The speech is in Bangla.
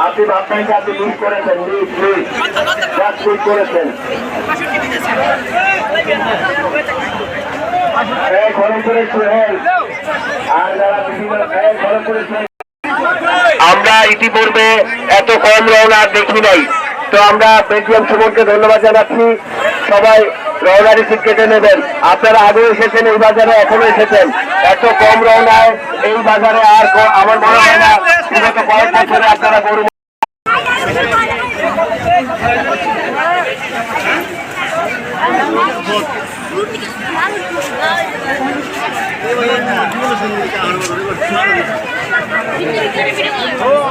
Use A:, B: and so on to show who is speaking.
A: আপনি বাচ্চাকে আপনি মিস করেছেন, মিস করেছেন। আমরা ইতিপূর্বে এত কম রওনা দেখি নাই, তো আমরা বেলজিয়াম সুমনকে ধন্যবাদ জানাচ্ছি। সবাই রওনা রিসিভ কেটে নেবেন। আপনারা আগেও এসেছেন, এই বাজারে এখনো এসেছেন। এত কম রওনায় এই বাজারে আর আমার মনে হয় না বিগত কয়েক বছরে আপনারা গরু